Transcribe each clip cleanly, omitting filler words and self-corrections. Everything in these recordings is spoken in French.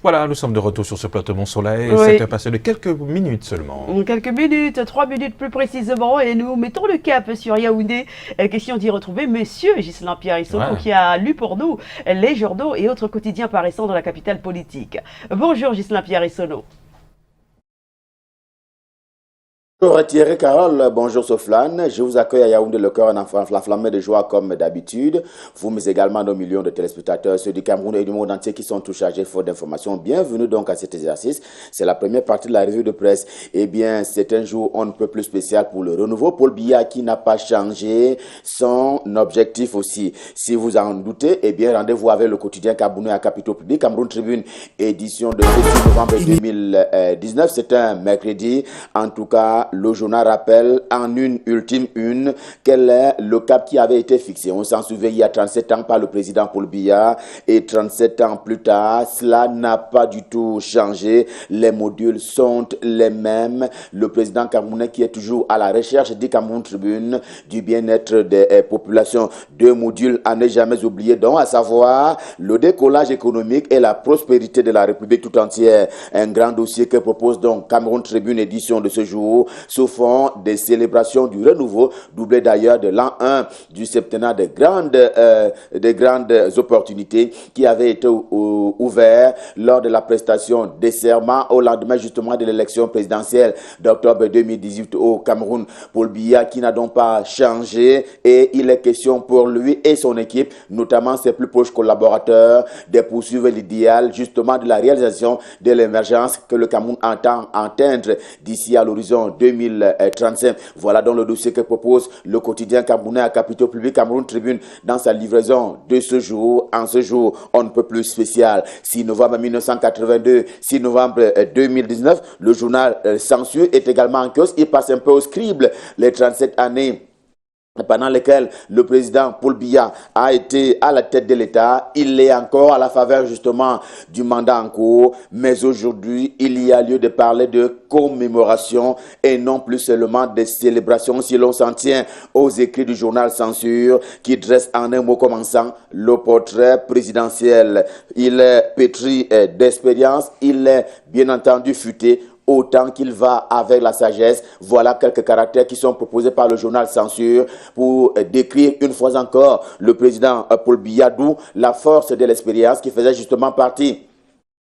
Voilà, nous sommes de retour sur ce plateau Mon Soleil. Oui. C'était passé de quelques minutes seulement. Quelques minutes, 3 minutes plus précisément, et nous mettons le cap sur Yaoundé. Question d'y retrouver Monsieur Ghislain Pierre Issono, qui a lu pour nous les journaux et autres quotidiens paraissant dans la capitale politique. Bonjour Ghislain Pierre Issono. Bonjour Thierry Carole, bonjour Soflane, je vous accueille à Yaoundé, le cœur enflammé de joie comme d'habitude. Vous, mais également nos millions de téléspectateurs, ceux du Cameroun et du monde entier qui sont tous chargés faute d'informations. Bienvenue donc à cet exercice. C'est la première partie de la revue de presse. Eh bien, c'est un jour on ne peut plus spécial pour le renouveau. Paul Biya qui n'a pas changé son objectif aussi. Si vous en doutez, eh bien, rendez-vous avec le quotidien camerounais à Capitaux Public, Cameroun Tribune, édition de 6 novembre 2019. C'est un mercredi. En tout cas, le journal rappelle en une ultime quel est le cap qui avait été fixé. On s'en souvient il y a 37 ans par le président Paul Biya et 37 ans plus tard, cela n'a pas du tout changé. Les modules sont les mêmes. Le président camerounais qui est toujours à la recherche, dit Cameroun Tribune, du bien-être des populations. 2 modules à ne jamais oublier, donc à savoir le décollage économique et la prospérité de la République tout entière. Un grand dossier que propose donc Cameroun Tribune édition de ce jour, sous fond des célébrations du renouveau, doublé d'ailleurs de l'an 1 du septennat de grandes opportunités qui avaient été ouvertes lors de la prestation des serments au lendemain justement de l'élection présidentielle d'octobre 2018 au Cameroun. Paul Biya qui n'a donc pas changé et il est question pour lui et son équipe, notamment ses plus proches collaborateurs, de poursuivre l'idéal justement de la réalisation de l'émergence que le Cameroun entend atteindre d'ici à l'horizon 2035. Voilà donc le dossier que propose le quotidien camerounais à Capitaux Public, Cameroun Tribune, dans sa livraison de ce jour. En ce jour, on ne peut plus spécial. 6 novembre 1982, 6 novembre 2019, le journal Censure est également en kiosque. Il passe un peu au scribe les 37 années pendant lesquelles le président Paul Biya a été à la tête de l'État. Il est encore à la faveur justement du mandat en cours, mais aujourd'hui, il y a lieu de parler de commémoration et non plus seulement de célébration si l'on s'en tient aux écrits du journal Censure qui dresse en un mot commençant le portrait présidentiel. Il est pétri d'expérience, il est bien entendu futé, autant qu'il va avec la sagesse. Voilà quelques caractères qui sont proposés par le journal Censure pour décrire une fois encore le président Paul Biya, d'où la force de l'expérience qui faisait justement partie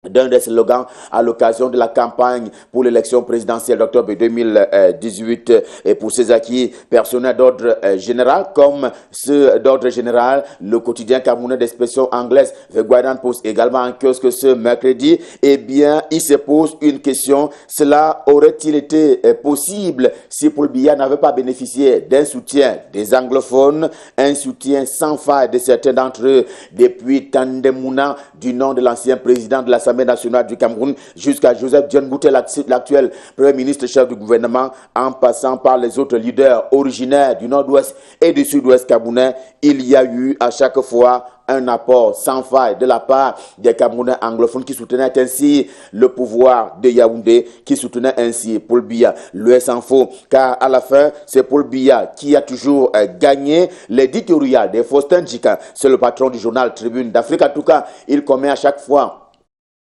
d'un des slogans à l'occasion de la campagne pour l'élection présidentielle d'octobre 2018 et pour ses acquis personnels d'ordre général comme ceux d'ordre général. Le quotidien camerounais d'expression anglaise The Guardian Post également en kiosque ce mercredi. Eh bien, il se pose une question. Cela aurait-il été possible si Paul Biya n'avait pas bénéficié d'un soutien des anglophones, un soutien sans faille de certains d'entre eux depuis Tandemuna du nom de l'ancien président de l'Assemblée nationale du Cameroun jusqu'à Joseph John Bouté, l'actuel premier ministre chef du gouvernement, en passant par les autres leaders originaires du nord-ouest et du sud-ouest camerounais. Il y a eu à chaque fois un apport sans faille de la part des Camerounais anglophones qui soutenaient ainsi le pouvoir de Yaoundé, qui soutenaient ainsi Paul Biya. L'US en faut, car à la fin, c'est Paul Biya qui a toujours gagné l'éditorial des Faustin Djika. C'est le patron du journal Tribune d'Afrique. En tout cas, il commet à chaque fois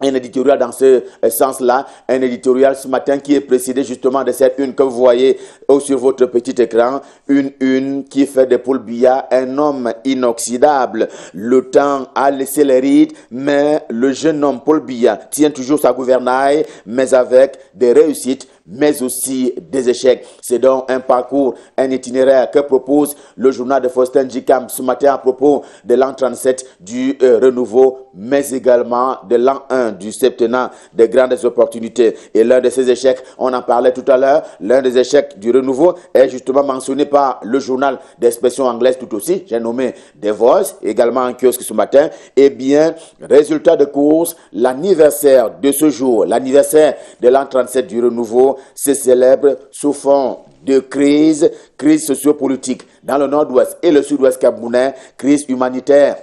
un éditorial dans ce sens-là, un éditorial ce matin qui est précédé justement de cette une que vous voyez sur votre petit écran, une qui fait de Paul Biya un homme inoxydable. Le temps a laissé les rides, mais le jeune homme Paul Biya tient toujours sa gouvernail, mais avec des réussites, mais aussi des échecs. C'est donc un parcours, un itinéraire que propose le journal de Faustin Djikam ce matin à propos de l'an 37 du renouveau, mais également de l'an 1 du septennat des grandes opportunités. Et l'un de ces échecs, on en parlait tout à l'heure, l'un des échecs du renouveau est justement mentionné par le journal d'expression anglaise tout aussi, j'ai nommé The Voice, également en kiosque ce matin. Eh bien, résultat de course, l'anniversaire de ce jour, l'anniversaire de l'an 37 du renouveau, se célèbre sous fond de crise sociopolitique dans le nord-ouest et le sud-ouest camerounais, crise humanitaire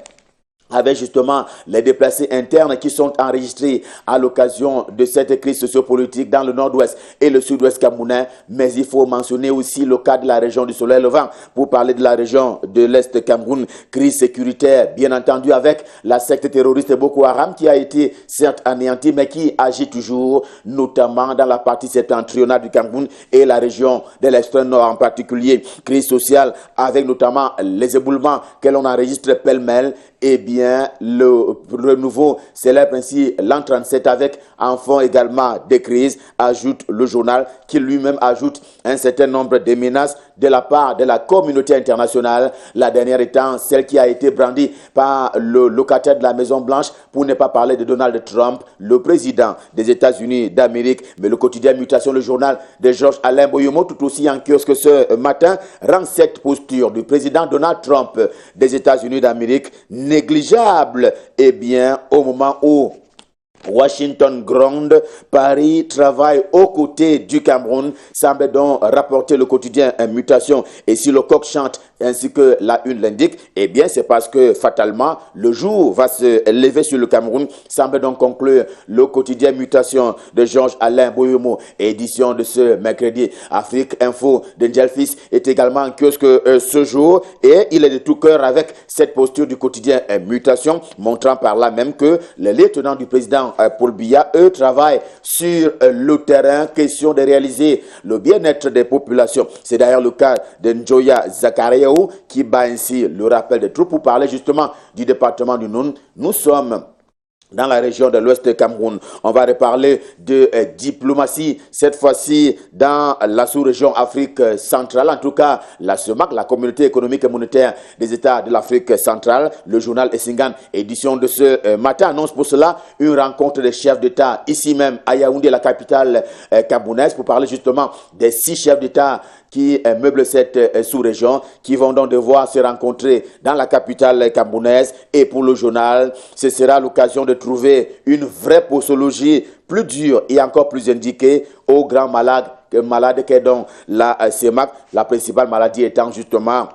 avec justement les déplacés internes qui sont enregistrés à l'occasion de cette crise sociopolitique dans le nord-ouest et le sud-ouest camerounais. Mais il faut mentionner aussi le cas de la région du Soleil Levant pour parler de la région de l'Est Cameroun. Crise sécuritaire, bien entendu, avec la secte terroriste Boko Haram qui a été certes anéantie, mais qui agit toujours, notamment dans la partie septentrionale du Cameroun et la région de l'extrême nord en particulier. Crise sociale avec notamment les éboulements que l'on enregistre pêle-mêle. Eh bien, le nouveau célèbre ainsi l'an 37 avec en fond également des crises, ajoute le journal qui lui-même ajoute un certain nombre de menaces de la part de la communauté internationale. La dernière étant celle qui a été brandie par le locataire de la Maison Blanche, pour ne pas parler de Donald Trump, le président des États-Unis d'Amérique. Mais le quotidien Mutation, le journal de Georges Alain Boyomo, tout aussi en kiosque ce matin, rend cette posture du président Donald Trump des États-Unis d'Amérique négligeable. Eh bien, au moment où Washington gronde, Paris travaille aux côtés du Cameroun, semble donc rapporter le quotidien Mutation. Et si le coq chante ainsi que la une l'indique, eh bien c'est parce que fatalement le jour va se lever sur le Cameroun, semble donc conclure le quotidien Mutation de Georges Alain Boyomo, édition de ce mercredi. Afrique Info de Ngelfis est également en kiosque ce jour et il est de tout cœur avec cette posture du quotidien Mutation, montrant par là même que les lieutenants du président Paul Biya, eux, travaillent sur le terrain, question de réaliser le bien-être des populations. C'est d'ailleurs le cas de Njoya Zakariaou qui bat ainsi le rappel des troupes pour parler justement du département du Noun. Nous sommes dans la région de l'Ouest Cameroun. On va reparler de diplomatie, cette fois-ci dans la sous-région Afrique centrale, en tout cas la CEMAC, la Communauté économique et monétaire des États de l'Afrique centrale. Le journal Essingan, édition de ce matin, annonce pour cela une rencontre des chefs d'État ici même à Yaoundé, la capitale camerounaise, pour parler justement des 6 chefs d'État qui meublent cette sous-région, qui vont donc devoir se rencontrer dans la capitale camerounaise. Et pour le journal, ce sera l'occasion de trouver une vraie posologie plus dure et encore plus indiquée aux grands malades qu'est donc la CEMAC, la principale maladie étant justement,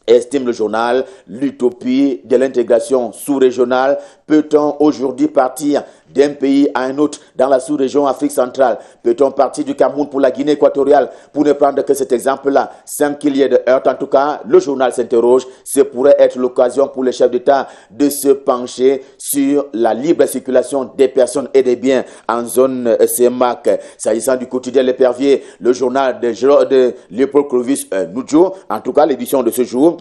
estime le journal, l'utopie de l'intégration sous-régionale. Peut-on aujourd'hui partir d'un pays à un autre dans la sous-région Afrique centrale? Peut-on partir du Cameroun pour la Guinée équatoriale? Pour ne prendre que cet exemple-là, sans qu'il y ait de heurts, en tout cas, le journal s'interroge. Ce pourrait être l'occasion pour les chefs d'État de se pencher sur la libre circulation des personnes et des biens en zone CEMAC. S'agissant du quotidien L'Épervier, le journal de Léopold Clovis Noudjo, en tout cas l'édition de ce jour,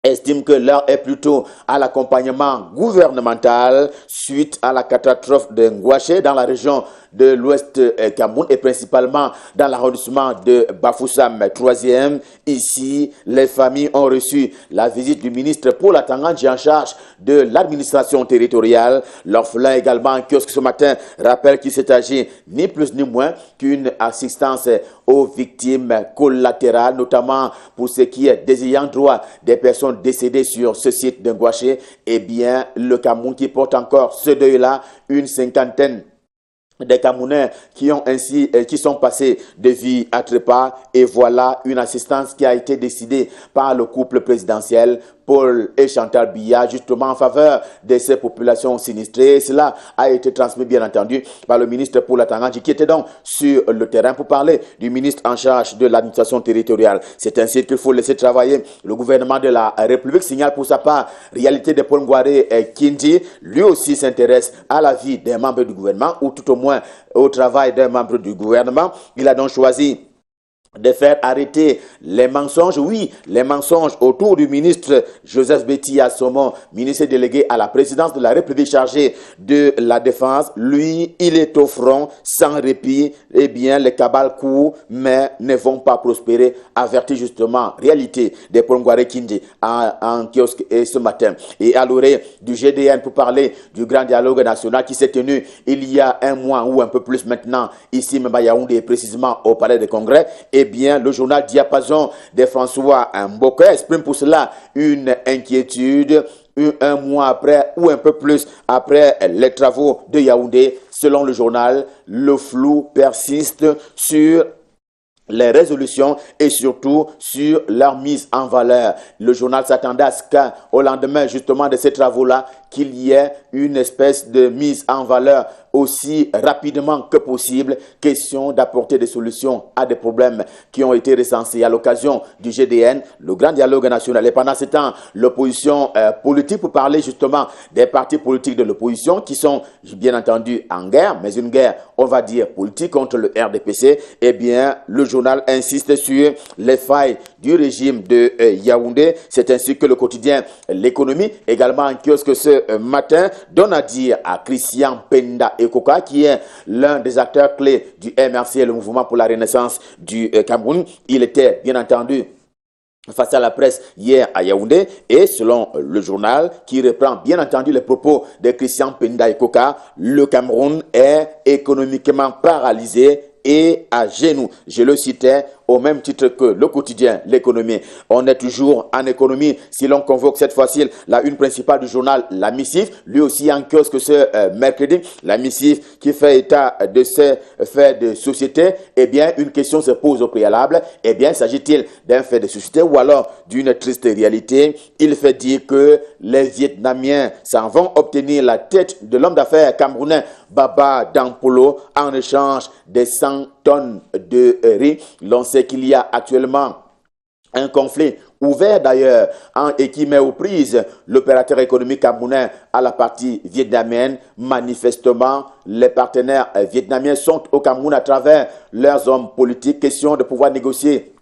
estime que l'heure est plutôt à l'accompagnement gouvernemental suite à la catastrophe de Ngouaché dans la région de l'Ouest Cameroun et principalement dans l'arrondissement de Bafoussam 3e. Ici, les familles ont reçu la visite du ministre Paul Atangandji en charge de l'administration territoriale. L'orphelin également en kiosque ce matin rappelle qu'il s'est agi ni plus ni moins qu'une assistance aux victimes collatérales, notamment pour ce qui est des ayants droit des personnes décédées sur ce site de Ngouaché. Eh bien, le Cameroun qui porte encore ce deuil-là, une cinquantaine des Camerounais qui sont passés de vie à trépas, et voilà une assistance qui a été décidée par le couple présidentiel Paul et Chantal Biya, justement en faveur de ces populations sinistrées. Cela a été transmis bien entendu par le ministre Paul Atangandji qui était donc sur le terrain pour parler du ministre en charge de l'administration territoriale. C'est ainsi qu'il faut laisser travailler le gouvernement de la République. Signale pour sa part réalité de Paul Ngouaré Kindi, lui aussi s'intéresse à la vie des membres du gouvernement, ou tout au moins au travail d'un membre du gouvernement. Il a donc choisi de faire arrêter les mensonges, oui, les mensonges autour du ministre Joseph Betty Assomo, ministre délégué à la présidence de la République chargé de la défense. Lui, il est au front, sans répit. Eh bien, les cabales courent, mais ne vont pas prospérer, avertit justement réalité des Paul Ngouaré Kindi en kiosque et ce matin. Et à l'oreille du GDN pour parler du grand dialogue national qui s'est tenu il y a un mois ou un peu plus maintenant, ici même à Yaoundé, précisément au Palais des Congrès. Eh bien, le journal Diapason de François Mboka exprime pour cela une inquiétude un mois après ou un peu plus après les travaux de Yaoundé. Selon le journal, le flou persiste sur les résolutions et surtout sur leur mise en valeur. Le journal s'attendait à ce qu'au lendemain justement de ces travaux-là, qu'il y ait une espèce de mise en valeur aussi rapidement que possible, question d'apporter des solutions à des problèmes qui ont été recensés à l'occasion du GDN, le grand dialogue national. Et pendant ce temps, l'opposition politique, pour parler justement des partis politiques de l'opposition qui sont bien entendu en guerre, mais une guerre, on va dire, politique contre le RDPC, eh bien, le journal insiste sur les failles du régime de Yaoundé. C'est ainsi que le quotidien L'économie, également en kiosque ce matin, donne à dire à Christian Penda Ekoka, qui est l'un des acteurs clés du MRC, le mouvement pour la renaissance du Cameroun. Il était bien entendu face à la presse hier à Yaoundé, et selon le journal qui reprend bien entendu les propos de Christian Penda Ekoka, le Cameroun est économiquement paralysé et à genoux. Je le citais au même titre que le quotidien L'économie. On est toujours en économie si l'on convoque cette fois-ci la une principale du journal La Missive, lui aussi en kiosque ce mercredi. La Missive qui fait état de ces faits de société. Eh bien, une question se pose au préalable. Eh bien, s'agit-il d'un fait de société ou alors d'une triste réalité? Il fait dire que les Vietnamiens s'en vont obtenir la tête de l'homme d'affaires camerounais Baba Dampolo en échange des 100 tonnes de riz. L'on sait qu'il y a actuellement un conflit ouvert d'ailleurs et qui met aux prises l'opérateur économique camerounais à la partie vietnamienne. Manifestement, les partenaires vietnamiens sont au Cameroun à travers leurs hommes politiques. Question de pouvoir négocier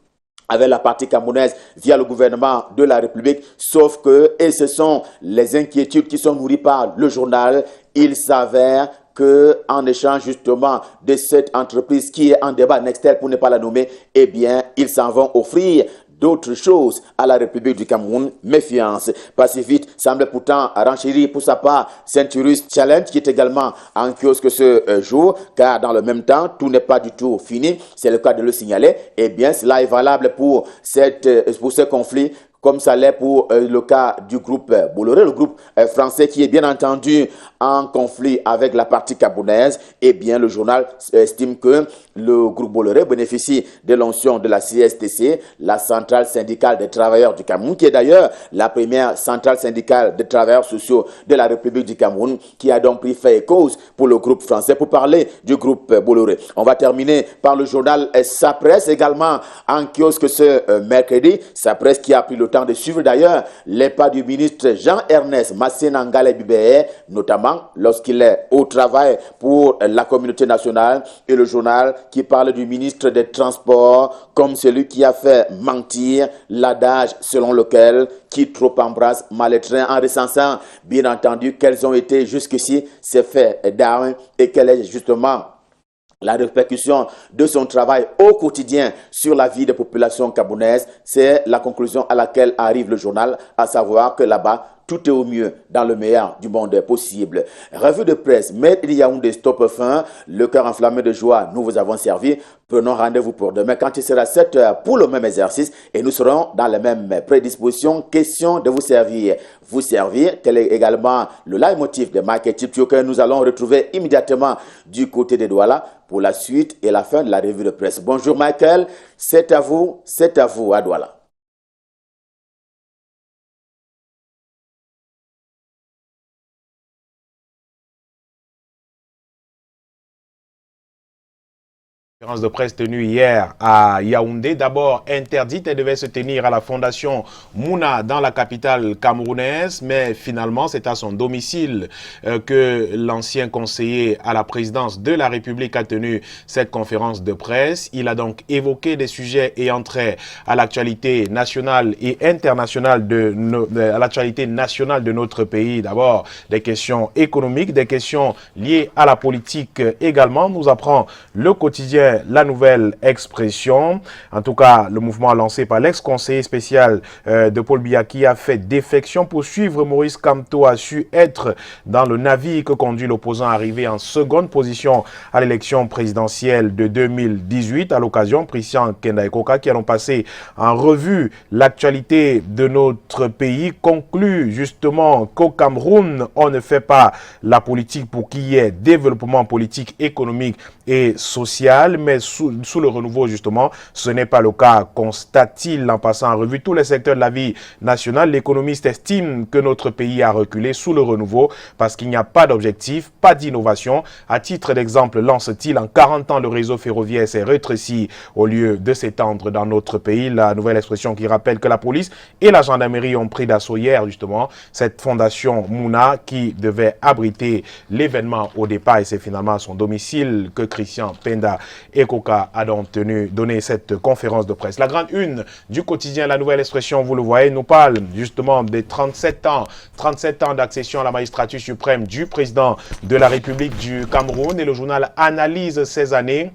avec la partie camerounaise via le gouvernement de la République, sauf que, et ce sont les inquiétudes qui sont nourries par le journal, il s'avère que en échange justement de cette entreprise qui est en débat, Nextel pour ne pas la nommer, eh bien, ils s'en vont offrir d'autres choses à la République du Cameroun. Méfiance. Pacifiste semble pourtant renchérir pour sa part Ceinturus Challenge qui est également en kiosque ce jour, car dans le même temps, tout n'est pas du tout fini. C'est le cas de le signaler. Eh bien, cela est valable pour ce conflit, comme ça l'est pour le cas du groupe Bolloré, le groupe français qui est bien entendu en conflit avec la partie camerounaise. Eh bien, le journal estime que le groupe Bolloré bénéficie de l'onction de la CSTC, la centrale syndicale des travailleurs du Cameroun, qui est d'ailleurs la première centrale syndicale des travailleurs sociaux de la République du Cameroun, qui a donc pris fait et cause pour le groupe français. Pour parler du groupe Bolloré, on va terminer par le journal Sa Presse, également en kiosque ce mercredi. Sa Presse qui a pris le temps de suivre d'ailleurs les pas du ministre Jean-Ernest Masséna Bibé, notamment lorsqu'il est au travail pour la communauté nationale, et le journal qui parle du ministre des Transports comme celui qui a fait mentir l'adage selon lequel qui trop embrasse mal les trains, en recensant bien entendu quels ont été jusqu'ici ces faits d'armes et quelle est justement la répercussion de son travail au quotidien sur la vie des populations camerounaises. C'est la conclusion à laquelle arrive le journal, à savoir que là-bas, tout est au mieux dans le meilleur du monde possible. Revue de presse, Made in Yaoundé Stop Fin, le cœur enflammé de joie, nous vous avons servi. Prenons rendez-vous pour demain quand il sera 7 heures pour le même exercice et nous serons dans les mêmes prédispositions. Question de vous servir. Vous servir, tel est également le leitmotiv de Mike Tiptio que nous allons retrouver immédiatement du côté de Douala pour la suite et la fin de la revue de presse. Bonjour Michael, c'est à vous à Douala. Conférence de presse tenue hier à Yaoundé, d'abord interdite, elle devait se tenir à la fondation Mouna dans la capitale camerounaise, mais finalement c'est à son domicile que l'ancien conseiller à la présidence de la République a tenu cette conférence de presse. Il a donc évoqué des sujets ayant trait à l'actualité nationale et internationale à l'actualité nationale de notre pays. D'abord des questions économiques, des questions liées à la politique également. Nous apprend le quotidien La Nouvelle Expression. En tout cas, le mouvement lancé par l'ex-conseiller spécial de Paul Biya qui a fait défection pour suivre Maurice Kamto a su être dans le navire que conduit l'opposant arrivé en seconde position à l'élection présidentielle de 2018. À l'occasion, Christian Penda Ekoka qui allons passer en revue l'actualité de notre pays conclut justement qu'au Cameroun, on ne fait pas la politique pour qu'il y ait développement politique, économique et social. national, mais sous le renouveau, justement, ce n'est pas le cas, constate-t-il en passant en revue tous les secteurs de la vie nationale. L'économiste estime que notre pays a reculé sous le renouveau parce qu'il n'y a pas d'objectif, pas d'innovation. À titre d'exemple, lance-t-il, en 40 ans, le réseau ferroviaire s'est rétréci au lieu de s'étendre dans notre pays. La nouvelle expression qui rappelle que la police et la gendarmerie ont pris d'assaut hier, justement, cette fondation Mouna qui devait abriter l'événement au départ, et c'est finalement à son domicile que Christian Penda Ekoka a donc donné cette conférence de presse. La grande une du quotidien La Nouvelle Expression, vous le voyez, nous parle justement des 37 ans d'accession à la magistrature suprême du président de la République du Cameroun, et le journal analyse ces années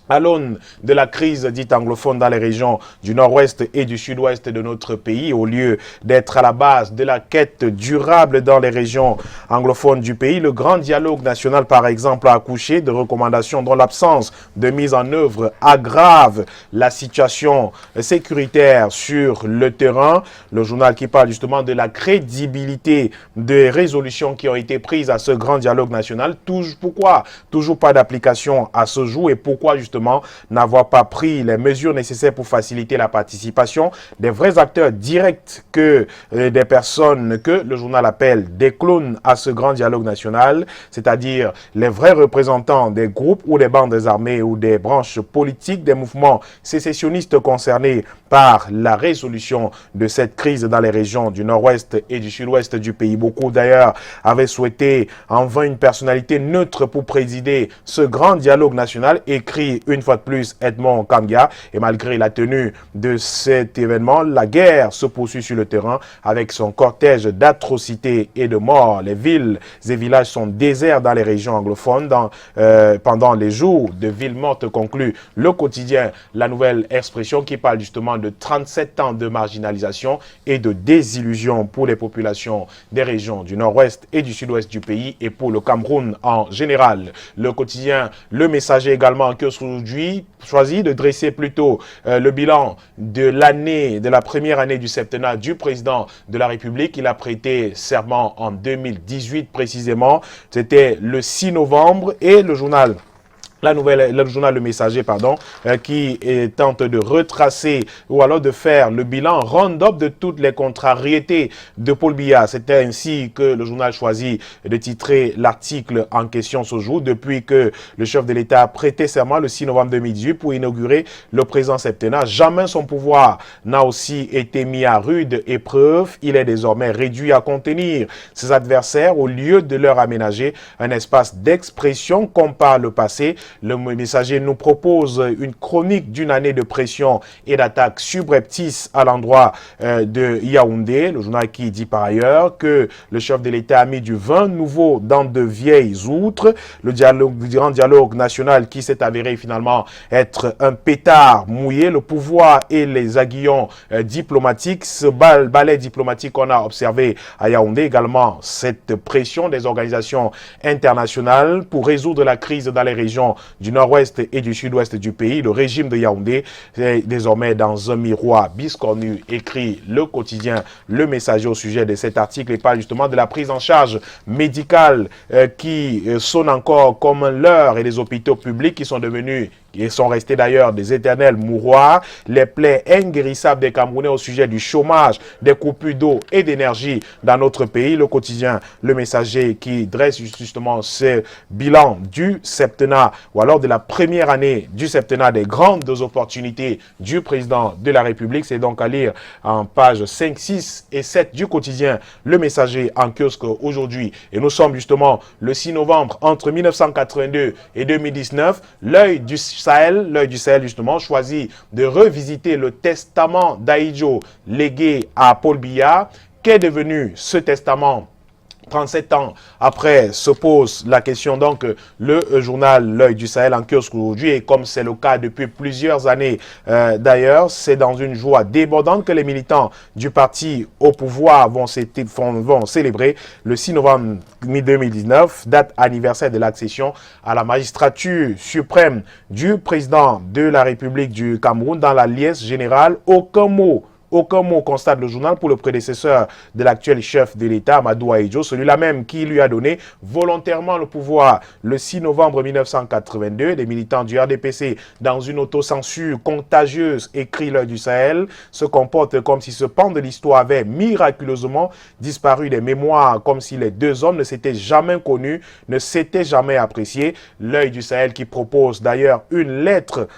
à l'aune de la crise dite anglophone dans les régions du nord-ouest et du sud-ouest de notre pays. Au lieu d'être à la base de la quête durable dans les régions anglophones du pays, le grand dialogue national, par exemple, a accouché de recommandations dont l'absence de mise en œuvre aggrave la situation sécuritaire sur le terrain. Le journal qui parle justement de la crédibilité des résolutions qui ont été prises à ce grand dialogue national. Pourquoi toujours pas d'application à ce jour, et pourquoi justement n'avoir pas pris les mesures nécessaires pour faciliter la participation des vrais acteurs directs que des personnes que le journal appelle des clones à ce grand dialogue national, c'est-à-dire les vrais représentants des groupes ou des bandes armées ou des branches politiques des mouvements sécessionnistes concernés par la résolution de cette crise dans les régions du nord-ouest et du sud-ouest du pays. Beaucoup d'ailleurs avaient souhaité en vain une personnalité neutre pour présider ce grand dialogue national, écrit une fois de plus Edmond Kambia. Et malgré la tenue de cet événement, la guerre se poursuit sur le terrain avec son cortège d'atrocités et de morts. Les villes et villages sont déserts dans les régions anglophones pendant les jours de villes mortes, conclut le quotidien La Nouvelle Expression, qui parle justement de 37 ans de marginalisation et de désillusion pour les populations des régions du nord-ouest et du sud-ouest du pays, et pour le Cameroun en général. Le quotidien Le Messager également, qui aujourd'hui choisit de dresser plutôt le bilan de la première année du septennat du président de la République. Il a prêté serment en 2018 précisément. C'était le 6 novembre, et le journal le journal Le Messager, qui tente de retracer ou alors de faire le bilan round-up de toutes les contrariétés de Paul Biya. C'était ainsi que le journal choisit de titrer l'article en question ce jour, depuis que le chef de l'État a prêté serment le 6 novembre 2018 pour inaugurer le présent septennat. Jamais son pouvoir n'a aussi été mis à rude épreuve. Il est désormais réduit à contenir ses adversaires au lieu de leur aménager un espace d'expression comme par le passé. Le Messager nous propose une chronique d'une année de pression et d'attaques subreptices à l'endroit de Yaoundé. Le journal qui dit par ailleurs que le chef de l'État a mis du vin nouveau dans de vieilles outres. Le grand dialogue national qui s'est avéré finalement être un pétard mouillé. Le pouvoir et les aiguillons diplomatiques, ce ballet diplomatique qu'on a observé à Yaoundé. Également cette pression des organisations internationales pour résoudre la crise dans les régions du nord-ouest et du sud-ouest du pays. Le régime de Yaoundé est désormais dans un miroir biscornu, écrit le quotidien Le Messager au sujet de cet article, et parle justement de la prise en charge médicale qui sonne encore comme un leurre, et les hôpitaux publics qui sont devenus et sont restés d'ailleurs des éternels mouroirs. Les plaies inguérissables des Camerounais au sujet du chômage, des coupures d'eau et d'énergie dans notre pays. Le quotidien Le Messager qui dresse justement ce bilan du septennat, ou alors de la première année du septennat, des grandes opportunités du président de la République. C'est donc à lire en pages 5, 6 et 7 du quotidien Le Messager en kiosque aujourd'hui. Et nous sommes justement le 6 novembre, entre 1982 et 2019. L'œil du Sahel justement, choisit de revisiter le testament d'Ahidjo légué à Paul Biya. Qu'est devenu ce testament 37 ans après? Se pose la question donc le journal L'Œil du Sahel en kiosque aujourd'hui, et comme c'est le cas depuis plusieurs années d'ailleurs, c'est dans une joie débordante que les militants du parti au pouvoir vont célébrer le 6 novembre 2019, date anniversaire de l'accession à la magistrature suprême du président de la République du Cameroun. Dans la liesse générale, aucun mot Aucun mot, constate le journal, pour le prédécesseur de l'actuel chef de l'État, Amadou Ahidjo, celui-là même qui lui a donné volontairement le pouvoir le 6 novembre 1982. Des militants du RDPC, dans une autocensure contagieuse, écrit L'Œil du Sahel, se comportent comme si ce pan de l'histoire avait miraculeusement disparu des mémoires, comme si les deux hommes ne s'étaient jamais connus, ne s'étaient jamais appréciés. L'Œil du Sahel qui propose d'ailleurs une lettre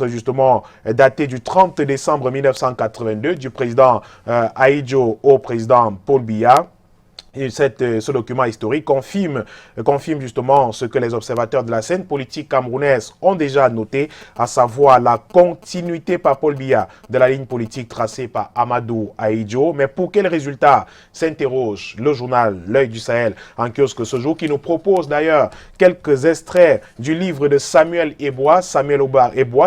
justement datée du 30 décembre 1982 du président Ahidjo au président Paul Biya. Et ce document historique confirme justement ce que les observateurs de la scène politique camerounaise ont déjà noté, à savoir la continuité par Paul Biya de la ligne politique tracée par Amadou Ahidjo. Mais pour quel résultat, s'interroge le journal L'Œil du Sahel en kiosque ce jour, qui nous propose d'ailleurs quelques extraits du livre de Samuel Eboa,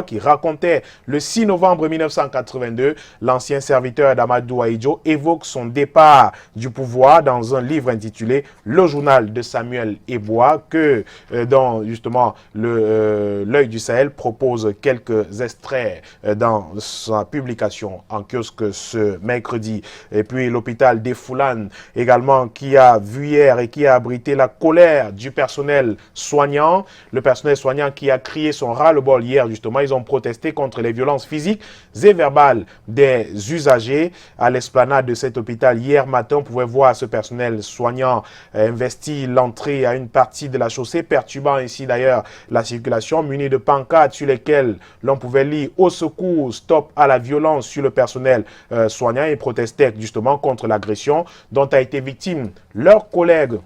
qui racontait le 6 novembre 1982, l'ancien serviteur d'Amadou Ahidjo évoque son départ du pouvoir dans un livre intitulé Le journal de Samuel Eboa, que dans justement L'Œil du Sahel propose quelques extraits dans sa publication en kiosque ce mercredi. Et puis l'hôpital des Foulanes également, qui a vu hier et qui a abrité la colère du personnel soignant. Le personnel soignant qui a crié son ras-le-bol hier justement. Ils ont protesté contre les violences physiques et verbales des usagers à l'esplanade de cet hôpital. Hier matin, on pouvait voir ce personnel soignant investi l'entrée à une partie de la chaussée, perturbant ainsi d'ailleurs la circulation, muni de pancartes sur lesquelles l'on pouvait lire « Au secours, stop à la violence » sur le personnel soignant, et protestaient justement contre l'agression dont a été victime leur collègue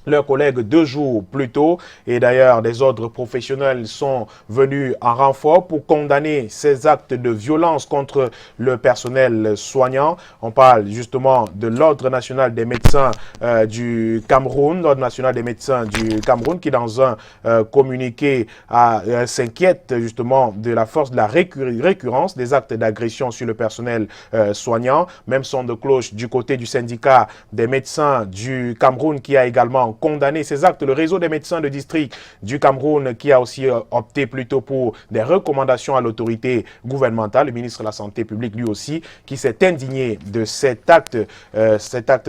2 jours plus tôt. Et d'ailleurs, des ordres professionnels sont venus en renfort pour condamner ces actes de violence contre le personnel soignant. On parle justement de l'Ordre national des médecins du Cameroun, l'Ordre national des médecins du Cameroun, qui dans un communiqué s'inquiète justement de la force de la récurrence des actes d'agression sur le personnel soignant. Même son de cloche du côté du syndicat des médecins du Cameroun, qui a également condamné ces actes. Le réseau des médecins de district du Cameroun, qui a aussi opté plutôt pour des recommandations à l'autorité gouvernementale. Le ministre de la Santé publique, lui aussi, qui s'est indigné de cet acte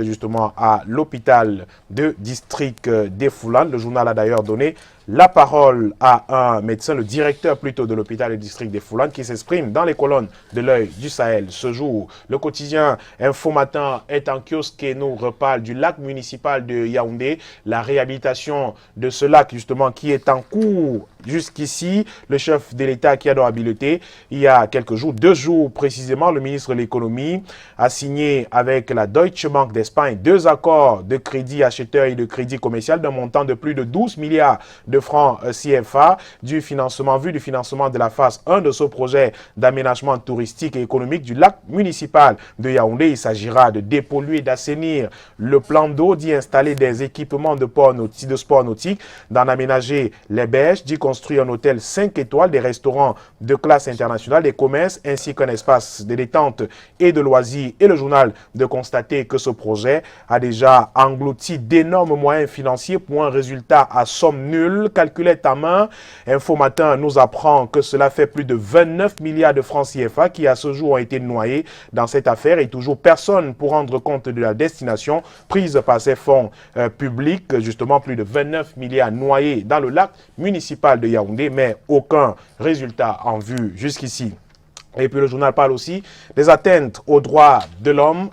justement à l'hôpital de district des Foulanes. Le journal a d'ailleurs donné la parole à un médecin, le directeur plutôt de l'hôpital du district des Foulanes, qui s'exprime dans les colonnes de L'Œil du Sahel ce jour. Le quotidien Info Matin est en kiosque et nous reparle du lac municipal de Yaoundé, la réhabilitation de ce lac justement qui est en cours jusqu'ici. Le chef de l'État qui a donc habilité il y a quelques jours, 2 jours précisément, le ministre de l'économie a signé avec la Deutsche Bank d'Espagne 2 accords de crédit acheteur et de crédit commercial d'un montant de plus de 12 milliards de francs CFA du financement de la phase 1 de ce projet d'aménagement touristique et économique du lac municipal de Yaoundé. Il s'agira de dépolluer, d'assainir le plan d'eau, d'y installer des équipements de sport nautique, d'en aménager les berges, d'y construire un hôtel 5 étoiles, des restaurants de classe internationale, des commerces, ainsi qu'un espace de détente et de loisirs. Et le journal de constater que ce projet a déjà englouti d'énormes moyens financiers pour un résultat à somme nulle. Calculette à main, Info Matin nous apprend que cela fait plus de 29 milliards de francs CFA qui à ce jour ont été noyés dans cette affaire, et toujours personne pour rendre compte de la destination prise par ces fonds publics. Justement, plus de 29 milliards noyés dans le lac municipal de Yaoundé, mais aucun résultat en vue jusqu'ici. Et puis le journal parle aussi des atteintes aux droits de l'homme,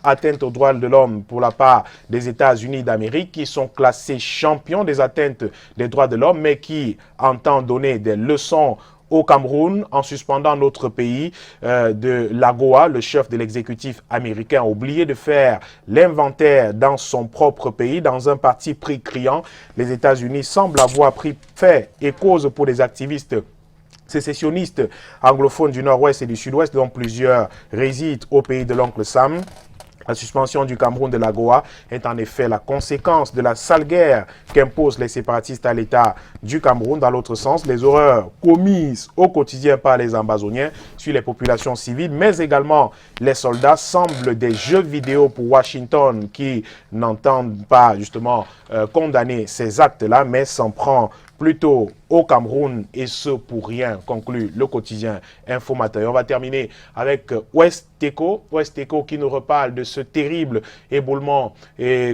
pour la part des États-Unis d'Amérique, qui sont classés champions des atteintes des droits de l'homme, mais qui entendent donner des leçons au Cameroun en suspendant notre pays de l'AGOA. Le chef de l'exécutif américain a oublié de faire l'inventaire dans son propre pays, dans un parti pris criant. Les États-Unis semblent avoir pris fait et cause pour des activistes sécessionnistes anglophones du nord-ouest et du sud-ouest, dont plusieurs résident au pays de l'oncle Sam. La suspension du Cameroun de l'AGOA est en effet la conséquence de la sale guerre qu'imposent les séparatistes à l'État du Cameroun. Dans l'autre sens, les horreurs commises au quotidien par les Amazoniens sur les populations civiles, mais également les soldats, semblent des jeux vidéo pour Washington qui n'entendent pas justement condamner ces actes-là, mais s'en prend plutôt au Cameroun, et ce pour rien, conclut le quotidien Info Matin. On va terminer avec Ouest Eco qui nous reparle de ce terrible éboulement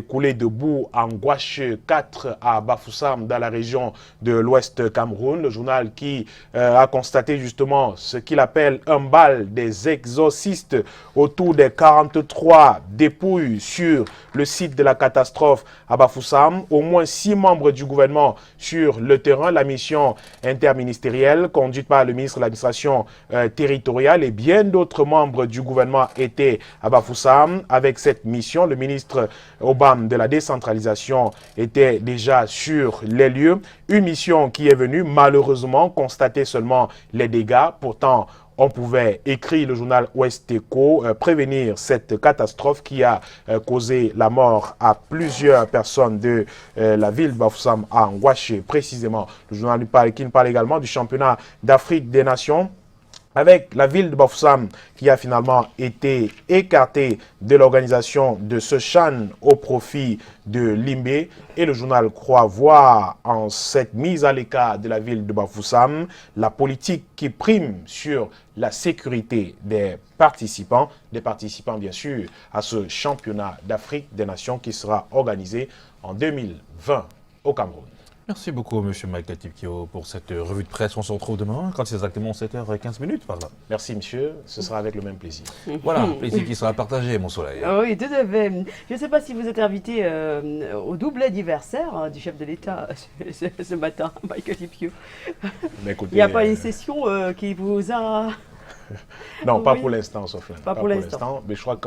coulé de boue en Gouache 4 à Bafoussam dans la région de l'Ouest Cameroun. Le journal qui a constaté justement ce qu'il appelle un bal des exorcistes autour des 43 dépouilles sur le site de la catastrophe à Bafoussam. Au moins 6 membres du gouvernement sur le terrain. La mission interministérielle conduite par le ministre de l'administration territoriale et bien d'autres membres du gouvernement étaient à Bafoussam. Avec cette mission, le ministre Obama de la décentralisation était déjà sur les lieux. Une mission qui est venue malheureusement constater seulement les dégâts. Pourtant, on pouvait, écrit le journal Ouest Eco, prévenir cette catastrophe qui a causé la mort à plusieurs personnes de la ville de Bafoussam à Ngouaché, précisément. Le journal qui nous parle également du championnat d'Afrique des Nations, avec la ville de Bafoussam qui a finalement été écartée de l'organisation de ce CHAN au profit de Limbé. Et le journal croit voir en cette mise à l'écart de la ville de Bafoussam la politique qui prime sur la sécurité des participants bien sûr à ce championnat d'Afrique des Nations qui sera organisé en 2020 au Cameroun. Merci beaucoup, M. Michael Tipkio, pour cette revue de presse. On se retrouve demain, quand c'est exactement 7h15 par là. Merci, monsieur. Ce sera avec le même plaisir. Voilà, plaisir qui sera partagé, mon soleil. Oui, tout à fait. Je ne sais pas si vous êtes invité au double anniversaire du chef de l'État ce matin, Michael Tipkio. Écoutez, il n'y a pas une session qui vous a... Non, pas pour l'instant, Soflane. Pas pour l'instant. Mais je crois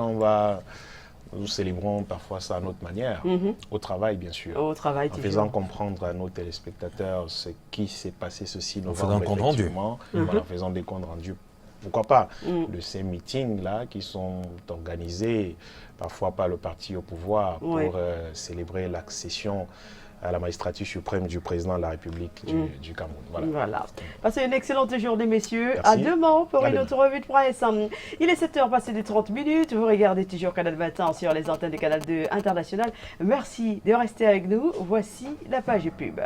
nous célébrons parfois ça à notre manière, au travail bien sûr, au travail, en faisant comprendre à nos téléspectateurs ce qui s'est passé ceci novembre, en faisant un compte rendu. En faisant des comptes rendus. Pourquoi pas de ces meetings-là qui sont organisés parfois par le parti au pouvoir pour célébrer l'accession à la magistrature suprême du président de la République du Cameroun. Voilà. Passez une excellente journée, messieurs. Merci. À demain pour une autre revue de presse. Il est 7h passé des 30 minutes. Vous regardez toujours Canal 21 sur les antennes de Canal 2 International. Merci de rester avec nous. Voici la page pub.